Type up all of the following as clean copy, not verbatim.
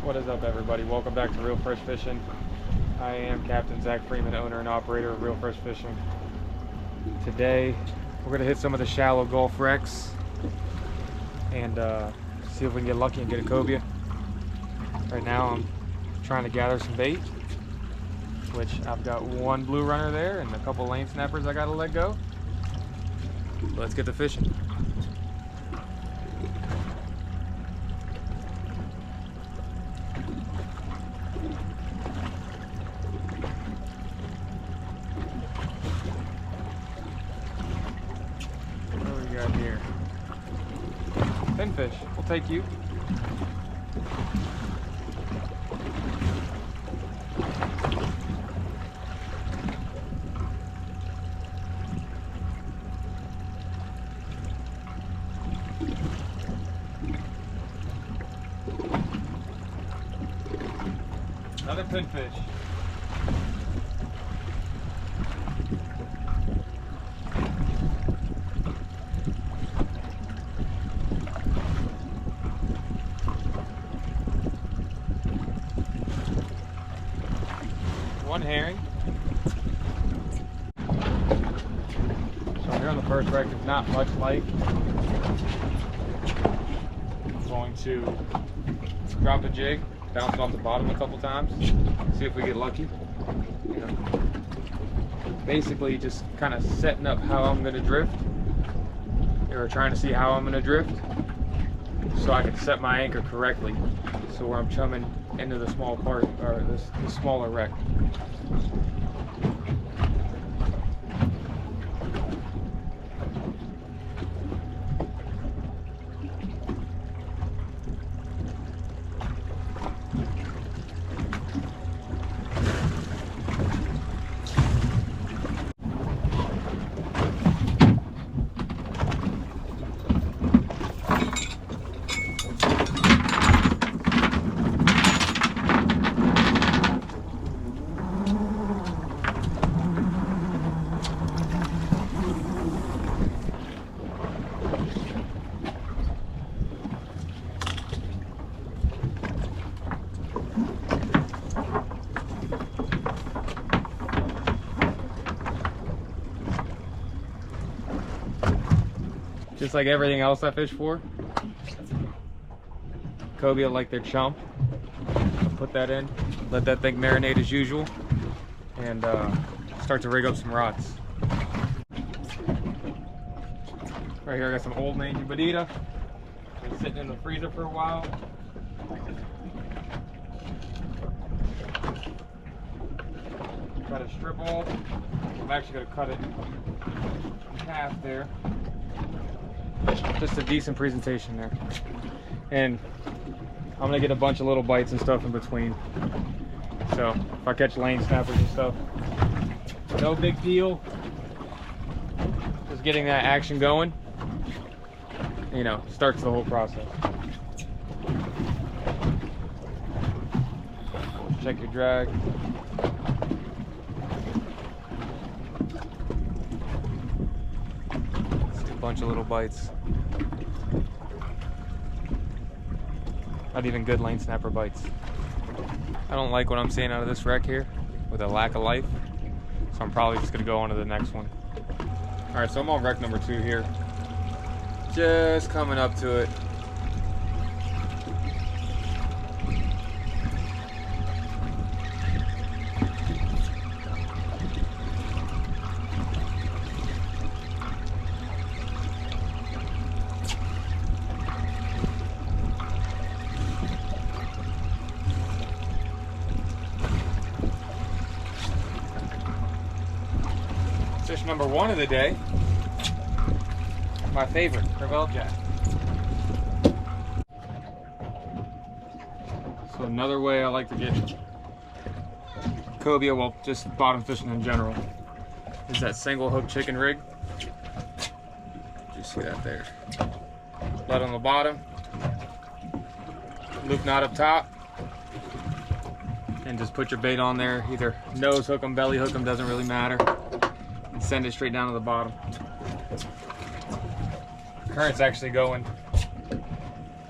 What is up, everybody? Welcome back to Real Fresh Fishing. I am Captain Zach Freeman, owner and operator of Real Fresh Fishing. Today we're going to hit some of the shallow Gulf wrecks and see if we can get lucky and get a cobia. Right now I'm trying to gather some bait, which I've got one blue runner there and a couple lane snappers I got to let go. Let's get to fishing. Here. Pinfish, we'll take you. Another pinfish. One herring. So here on the first wreck, there's not much light. I'm going to drop a jig, bounce it off the bottom a couple times, see if we get lucky. You know, basically just kind of setting up how I'm going to drift, or trying to see how I'm going to drift, so I can set my anchor correctly. So where I'm chumming into the small part, or the smaller wreck. Just like everything else I fish for, cobia like their chump. I'll put that in, let that thing marinate as usual, and start to rig up some rods. Right here I got some old mangy bonita. Been sitting in the freezer for a while. Got a strip off. I'm actually going to cut it in half there. Just a decent presentation there. And I'm gonna get a bunch of little bites and stuff in between. So if I catch lane snappers and stuff, no big deal. Just getting that action going, you know, starts the whole process. Check your drag. Bunch of little bites. Not even good lane snapper bites. I don't like what I'm seeing out of this wreck here with a lack of life, so I'm probably just gonna go on to the next one. All right, so I'm on wreck number 2 here. Just coming up to it. Fish number 1 of the day, my favorite, Crevalle jack. So another way I like to get cobia, well, just bottom fishing in general, is that single hook chicken rig. You see that there. Lead on the bottom, loop knot up top, and just put your bait on there. Either nose hook them, belly hook them, doesn't really matter. And send it straight down to the bottom. Current's actually going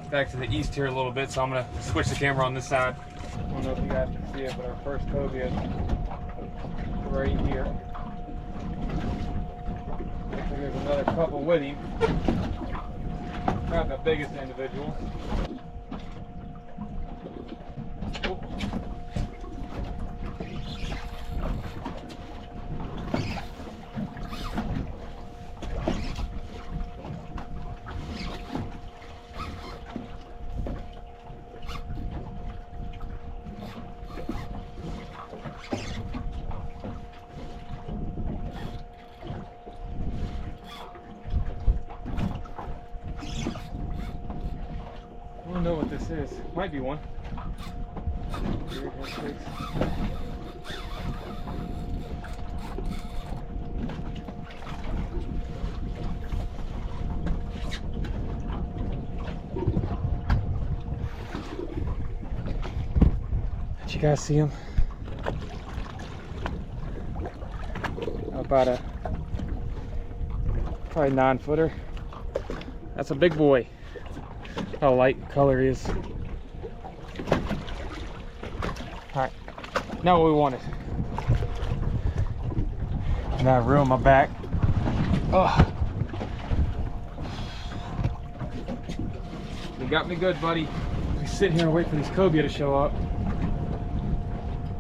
back to the east here a little bit, so I'm gonna switch the camera on this side. I don't know if you guys can see it, but our first cobia is right here. Looks like there's another couple with him. Not the biggest individual. Oh. I don't know what this is. Might be one. Did you guys see him? About a probably 9-footer. That's a big boy. How light color is. Alright, now what we wanted. Now I ruined my back. Oh, you got me good, buddy. We sit here and wait for this cobia to show up.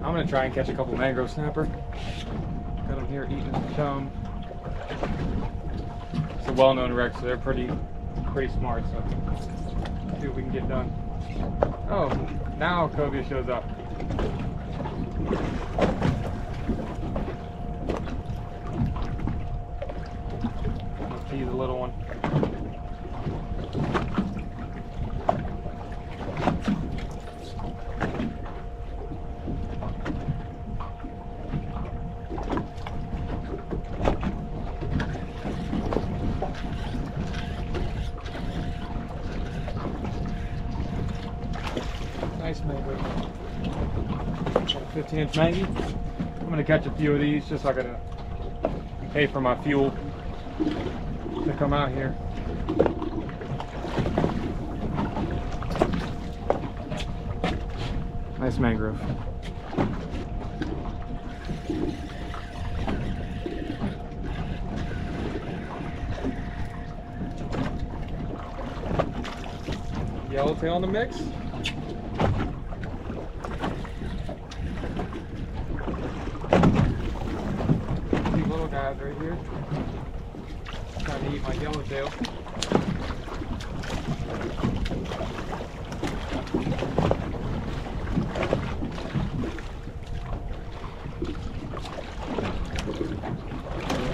I'm gonna try and catch a couple mangrove snapper. Got them here eating the chum. It's a well-known wreck, so they're pretty smart. So see what we can get done. Oh, now cobia shows up. I'll tease a little one. Nice mangrove. Got a 15-inch mangy. I'm gonna catch a few of these just so I can pay for my fuel to come out here. Nice mangrove. Yellowtail in the mix. These little guys right here. Trying to eat my yellowtail.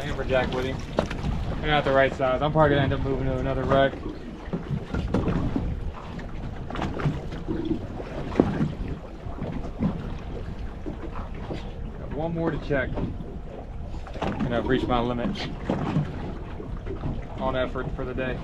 Amberjack with him. They're not the right size. I'm probably gonna end up moving to another wreck. One more to check, and I've reached my limit on effort for the day.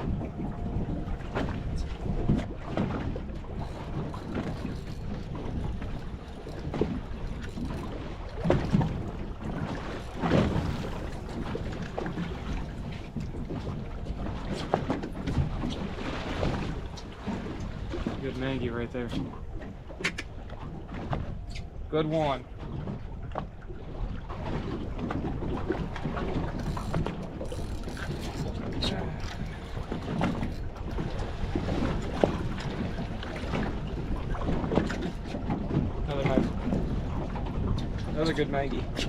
Good mangy right there. Good one. Another good mangy. That's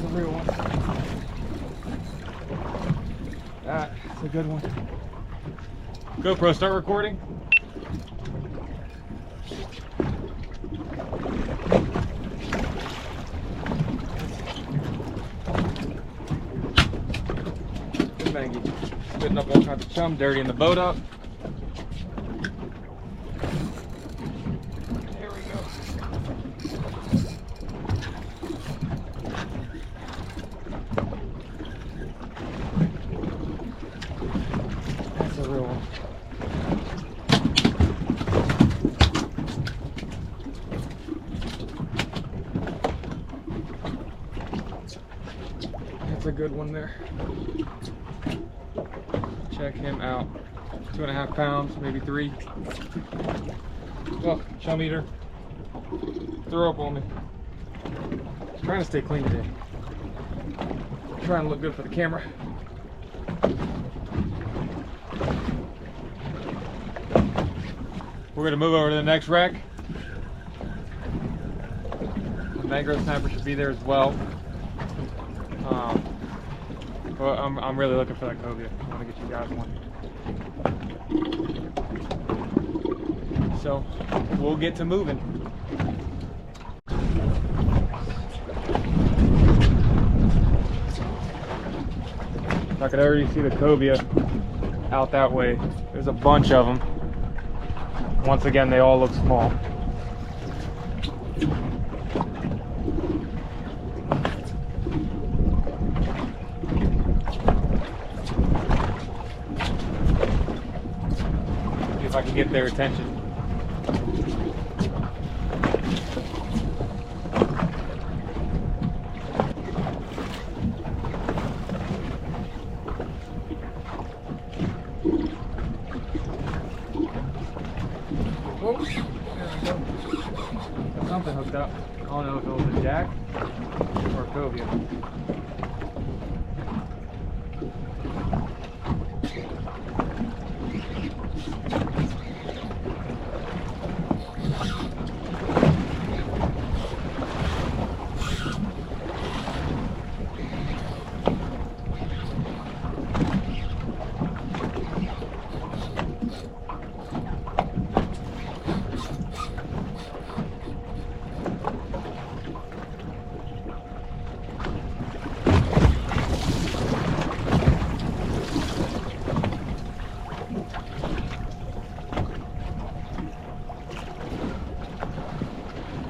a real one. That's a good one. GoPro, start recording. Good mangy. Spitting up all kinds of chum, dirtying the boat up. There we go. real one. That's a good one there. Check him out. 2.5 pounds, maybe 3. Oh, chum eater. Throw up on me. I'm trying to stay clean today. I'm trying to look good for the camera. We're gonna move over to the next wreck. The mangrove snapper should be there as well. But I'm really looking for that cobia. I want to get you guys one. So we'll get to moving. I could already see the cobia out that way. There's a bunch of them. Once again, they all look small. See if I can get their attention. Oh, there we go. Got something hooked up. I don't know if it was a jack or a cobia.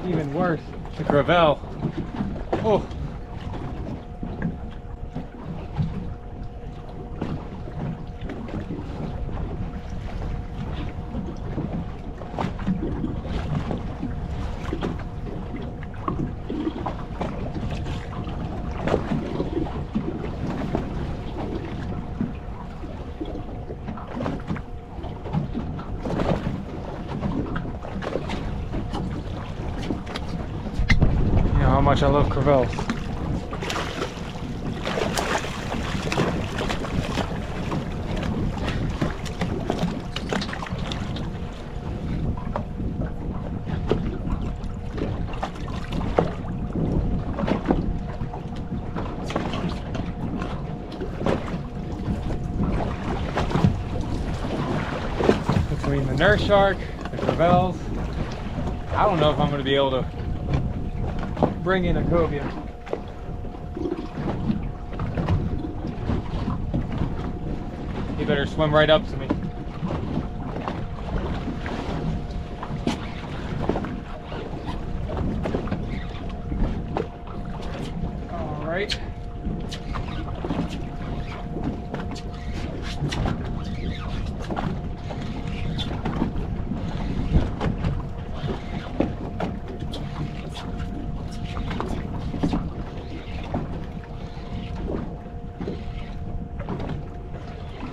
Even worse, the gravel. Oh. How much I love crevalles. Between the nurse shark, the crevalles, I don't know if I'm going to be able to bring in a cobia. You better swim right up to me. All right.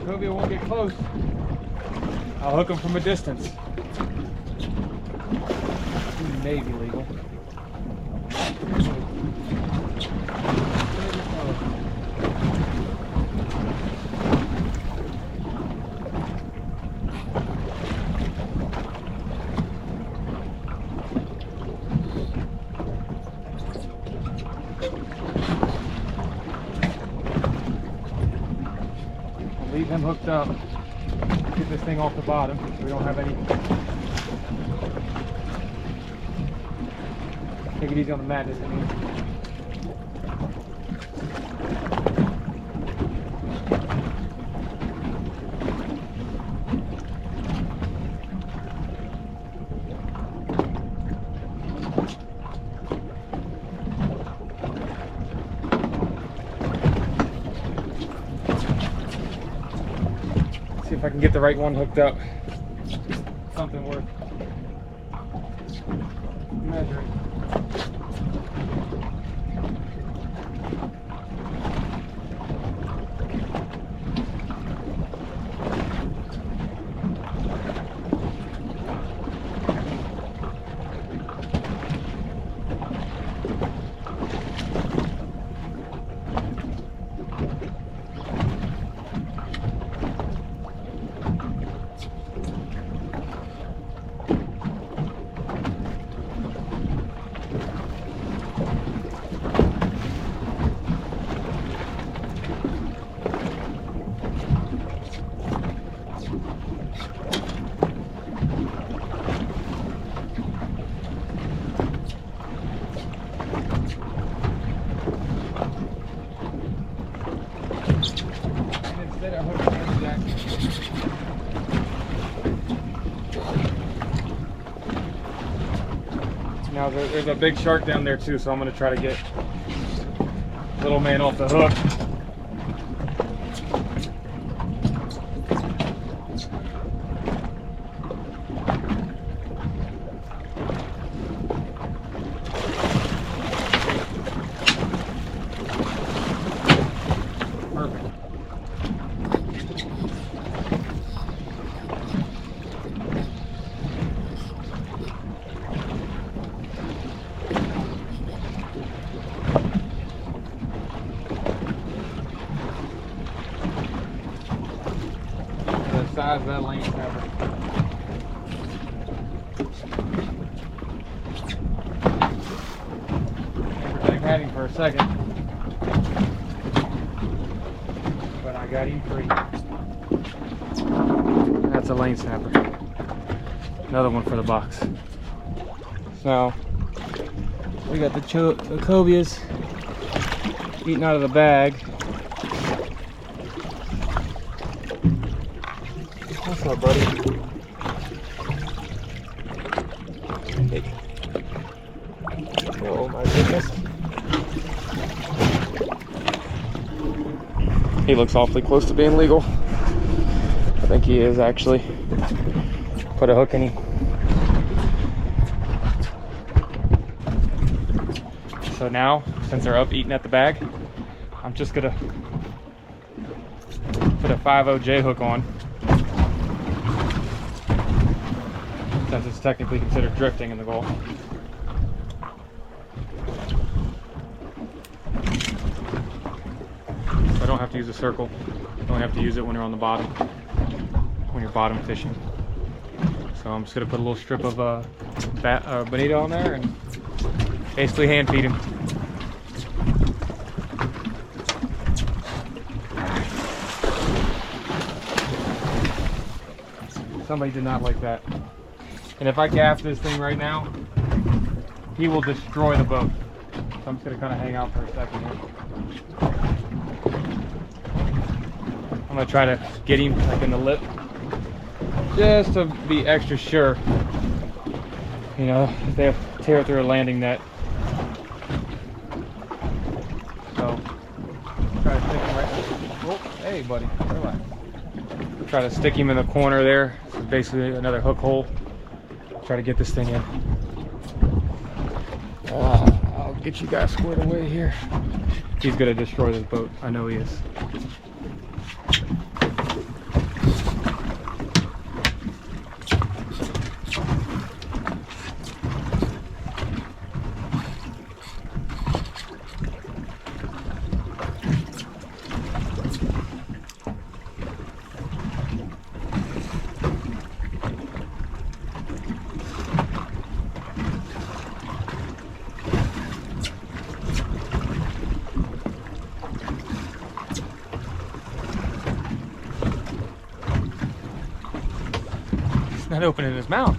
Cobia won't get close. I'll hook him from a distance. May be legal. Leave him hooked up. Get this thing off the bottom so we don't have any. Take it easy on the madness, I mean. See if I can get the right one hooked up. Something worth measuring. Now there's a big shark down there too, so I'm going to try to get little man off the hook. Size of that lane snapper. Everything had him for a second, but I got him free. That's a lane snapper. Another one for the box. So we got the cobias eating out of the bag. What's up, buddy? Hey. Oh my goodness. He looks awfully close to being legal. I think he is actually. Put a hook in him. So now, since they're up eating at the bag, I'm just gonna put a 5/0 J hook on. Since it's technically considered drifting in the Gulf. So I don't have to use a circle. You only have to use it when you're on the bottom, when you're bottom fishing. So I'm just gonna put a little strip of bonito on there and basically hand feed him. Somebody did not like that. And if I gaff this thing right now, he will destroy the boat. So I'm just gonna kind of hang out for a second here. I'm gonna try to get him like in the lip, just to be extra sure. You know, if they tear through a landing net. So try to stick him right. Oh, hey, buddy, relax. Try to stick him in the corner there. So basically another hook hole. Try to get this thing in. I'll get you guys squared away here. He's gonna destroy this boat. I know he is. Not opening his mouth.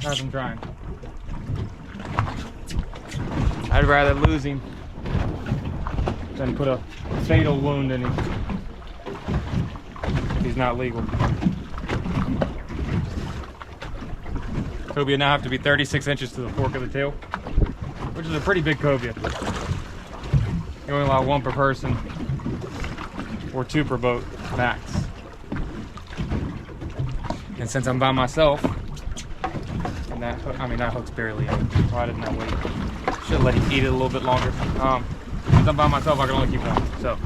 As I'm trying. I'd rather lose him than put a fatal wound in him if he's not legal. Cobia now have to be 36 inches to the fork of the tail, which is a pretty big cobia. You only allow one per person or two per boat max. And since I'm by myself, and that hook's barely in. Why didn't I wait? Should let him eat it a little bit longer. Since I'm by myself, I can only keep one. So.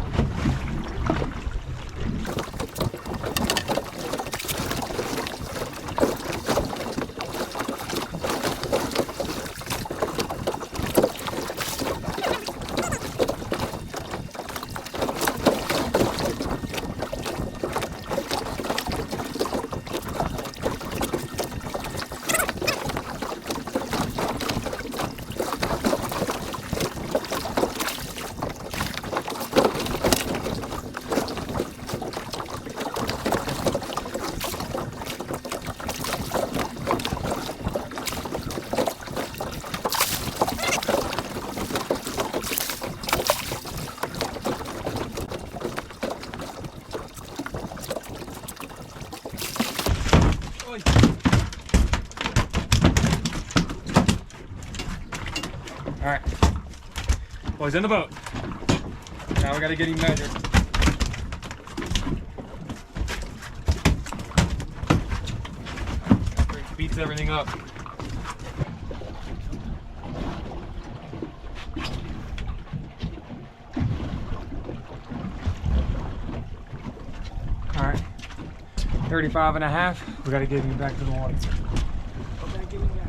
All right, well, he's in the boat. Now we gotta get him measured. After he beats everything up. All right, 35 and a half. We gotta get him back to the water. We gotta get him back.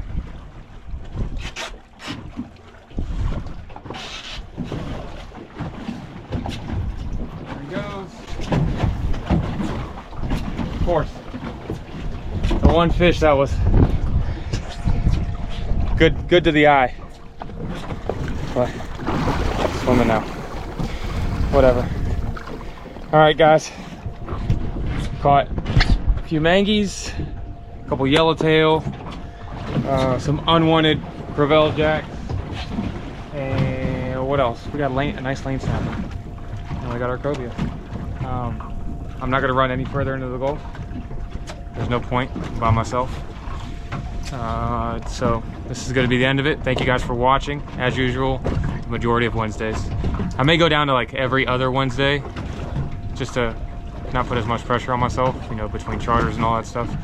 Of course, the one fish that was good to the eye, but swimming now. Whatever. All right, guys, caught a few mangies, a couple yellowtail, some unwanted Gravel jacks, and what else? We got a nice lane snapper, and we got our cobia. I'm not gonna run any further into the Gulf. There's no point by myself. So this is gonna be the end of it. Thank you guys for watching. As usual, the majority of Wednesdays. I may go down to like every other Wednesday, just to not put as much pressure on myself, you know, between charters and all that stuff.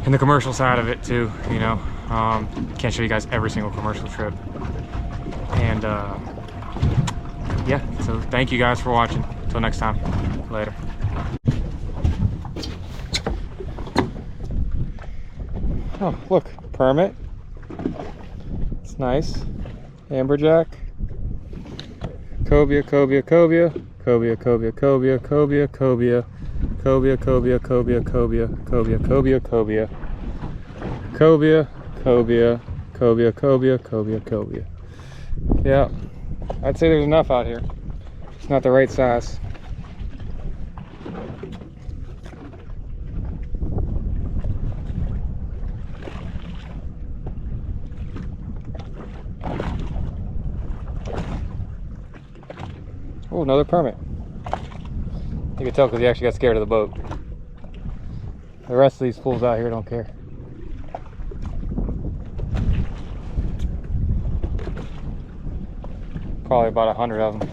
And the commercial side of it too, you know. Can't show you guys every single commercial trip. And yeah, so thank you guys for watching. Until next time, later. Oh, look, permit. It's nice. Amberjack. Cobia, cobia, cobia. Cobia, cobia, cobia, cobia, cobia. Cobia, cobia, cobia, cobia, cobia, cobia, cobia. Cobia, cobia, cobia, cobia, cobia, cobia. Yeah, I'd say there's enough out here. It's not the right size. Oh, another permit. You can tell because he actually got scared of the boat. The rest of these fools out here don't care. Probably about 100 of them.